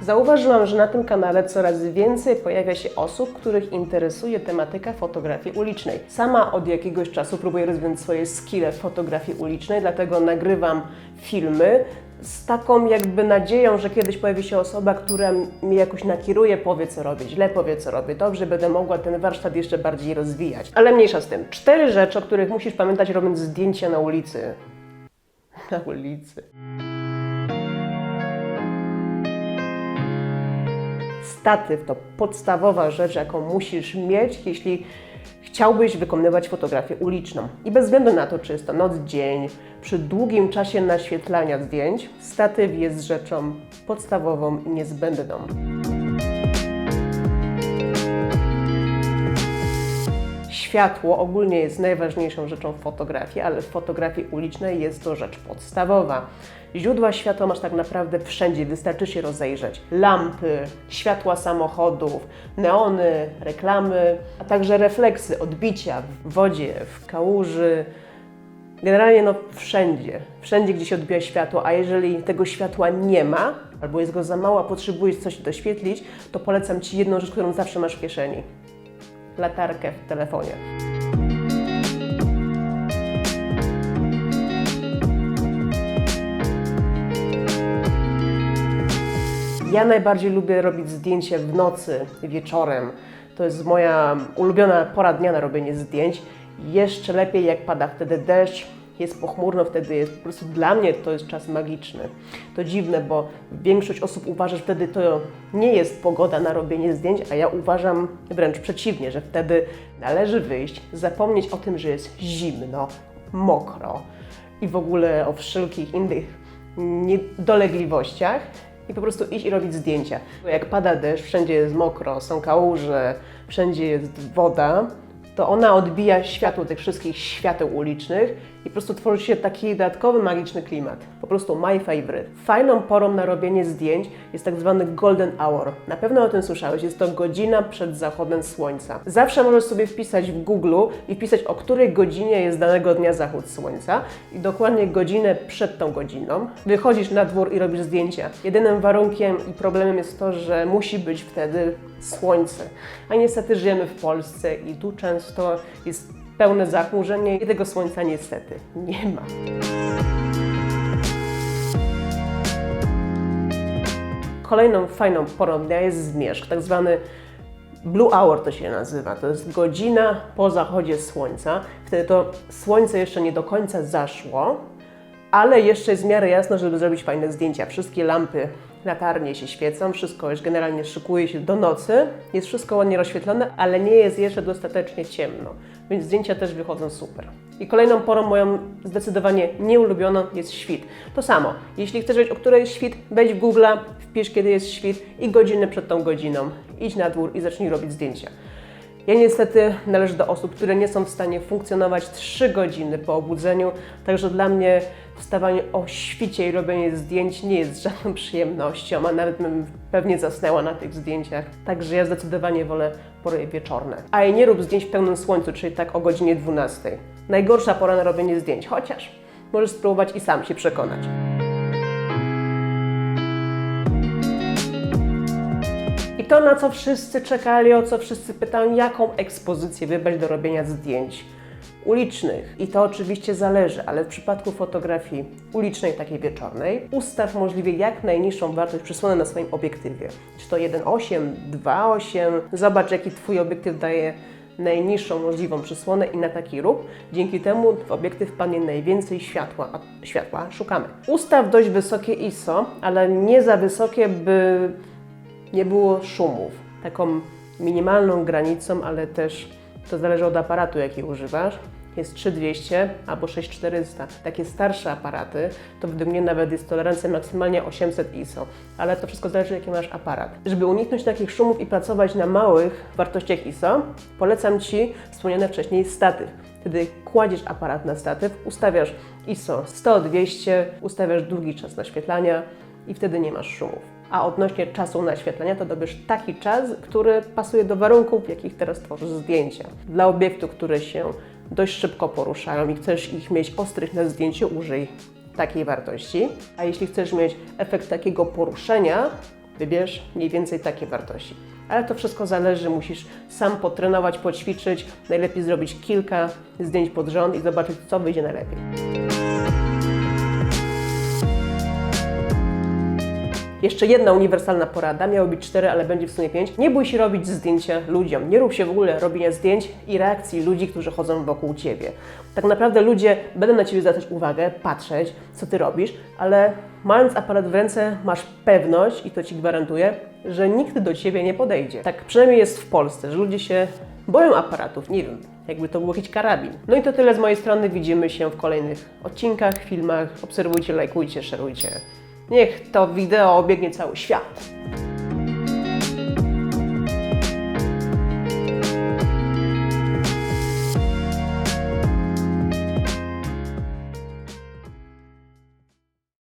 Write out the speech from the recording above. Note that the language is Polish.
Zauważyłam, że na tym kanale coraz więcej pojawia się osób, których interesuje tematyka fotografii ulicznej. Sama od jakiegoś czasu próbuję rozwijać swoje skille w fotografii ulicznej, dlatego nagrywam filmy z taką jakby nadzieją, że kiedyś pojawi się osoba, która mnie jakoś nakieruje, powie co robię źle, powie co robię dobrze, będę mogła ten warsztat jeszcze bardziej rozwijać. Ale mniejsza z tym. 4 rzeczy, o których musisz pamiętać, robiąc zdjęcia na ulicy. Na ulicy. Statyw to podstawowa rzecz, jaką musisz mieć, jeśli chciałbyś wykonywać fotografię uliczną. I bez względu na to, czy jest to noc, dzień, przy długim czasie naświetlania zdjęć, statyw jest rzeczą podstawową i niezbędną. Światło ogólnie jest najważniejszą rzeczą w fotografii, ale w fotografii ulicznej jest to rzecz podstawowa. Źródła światła masz tak naprawdę wszędzie, wystarczy się rozejrzeć. Lampy, światła samochodów, neony, reklamy, a także refleksy, odbicia w wodzie, w kałuży. Generalnie wszędzie, gdzie się odbija światło, a jeżeli tego światła nie ma, albo jest go za mało, a potrzebujesz coś doświetlić, to polecam Ci jedną rzecz, którą zawsze masz w kieszeni. Latarkę w telefonie. Ja najbardziej lubię robić zdjęcia w nocy, wieczorem. To jest moja ulubiona pora dnia na robienie zdjęć. Jeszcze lepiej jak pada wtedy deszcz, jest pochmurno, wtedy jest po prostu dla mnie to jest czas magiczny. To dziwne, bo większość osób uważa, że wtedy to nie jest pogoda na robienie zdjęć, a ja uważam wręcz przeciwnie, że wtedy należy wyjść, zapomnieć o tym, że jest zimno, mokro i w ogóle o wszelkich innych dolegliwościach i po prostu iść i robić zdjęcia. Jak pada deszcz, wszędzie jest mokro, są kałuże, wszędzie jest woda, to ona odbija światło tych wszystkich świateł ulicznych i po prostu tworzy się taki dodatkowy, magiczny klimat. Po prostu my favorite. Fajną porą na robienie zdjęć jest tak zwany golden hour. Na pewno o tym słyszałeś, jest to godzina przed zachodem słońca. Zawsze możesz sobie wpisać w Google i wpisać, o której godzinie jest danego dnia zachód słońca i dokładnie godzinę przed tą godziną wychodzisz na dwór i robisz zdjęcia. Jedynym warunkiem i problemem jest to, że musi być wtedy słońce. A niestety żyjemy w Polsce i tu często jest pełne zachmurzenie i tego słońca niestety nie ma. Kolejną fajną porą dnia jest zmierzch, tak zwany blue hour to się nazywa. To jest godzina po zachodzie słońca. Wtedy to słońce jeszcze nie do końca zaszło, ale jeszcze jest w miarę jasno, żeby zrobić fajne zdjęcia. Wszystkie lampy, latarnie się świecą, wszystko już generalnie szykuje się do nocy. Jest wszystko ładnie rozświetlone, ale nie jest jeszcze dostatecznie ciemno, więc zdjęcia też wychodzą super. I kolejną porą moją zdecydowanie nieulubioną jest świt. To samo, jeśli chcesz wiedzieć, o której jest świt, wejdź w Google, wpisz kiedy jest świt i godzinę przed tą godziną. Idź na dwór i zacznij robić zdjęcia. Ja niestety należę do osób, które nie są w stanie funkcjonować 3 godziny po obudzeniu, także dla mnie wstawanie o świcie i robienie zdjęć nie jest żadną przyjemnością, a nawet bym pewnie zasnęła na tych zdjęciach. Także ja zdecydowanie wolę pory wieczorne. A i nie rób zdjęć w pełnym słońcu, czyli tak o godzinie 12. Najgorsza pora na robienie zdjęć, chociaż możesz spróbować i sam się przekonać. I to, na co wszyscy czekali, o co wszyscy pytają, jaką ekspozycję wybrać do robienia zdjęć ulicznych. I to oczywiście zależy, ale w przypadku fotografii ulicznej, takiej wieczornej, ustaw możliwie jak najniższą wartość przysłony na swoim obiektywie. Czy to 1.8, 2.8, zobacz jaki Twój obiektyw daje najniższą możliwą przysłonę i na taki rób. Dzięki temu w obiektyw wpadnie najwięcej światła, a światła szukamy. Ustaw dość wysokie ISO, ale nie za wysokie, by nie było szumów. Taką minimalną granicą, ale też to zależy od aparatu, jaki używasz. Jest 3200 albo 6400. Takie starsze aparaty, to według mnie nawet jest tolerancja maksymalnie 800 ISO. Ale to wszystko zależy, jaki masz aparat. Żeby uniknąć takich szumów i pracować na małych wartościach ISO, polecam Ci wspomniane wcześniej statyw. Wtedy kładziesz aparat na statyw, ustawiasz ISO 100-200, ustawiasz długi czas naświetlania i wtedy nie masz szumów. A odnośnie czasu naświetlania, to dobierz taki czas, który pasuje do warunków, w jakich teraz tworzysz zdjęcia. Dla obiektów, które się dość szybko poruszają i chcesz ich mieć ostrych na zdjęciu, użyj takiej wartości. A jeśli chcesz mieć efekt takiego poruszenia, Wybierz mniej więcej takie wartości. Ale to wszystko zależy, musisz sam potrenować, poćwiczyć, najlepiej zrobić kilka zdjęć pod rząd i zobaczyć, co wyjdzie najlepiej. Jeszcze jedna uniwersalna porada, miało być 4, ale będzie w sumie 5. Nie bój się robić zdjęcia ludziom. Nie rób się w ogóle robienia zdjęć i reakcji ludzi, którzy chodzą wokół Ciebie. Tak naprawdę ludzie będą na Ciebie zwracać uwagę, patrzeć, co Ty robisz, ale mając aparat w ręce masz pewność, i to Ci gwarantuję, że nikt do Ciebie nie podejdzie. Tak przynajmniej jest w Polsce, że ludzie się boją aparatów, nie wiem, jakby to był jakiś karabin. No i to tyle z mojej strony, widzimy się w kolejnych odcinkach, filmach. Obserwujcie, lajkujcie, szerujcie. Niech to wideo obiegnie cały świat.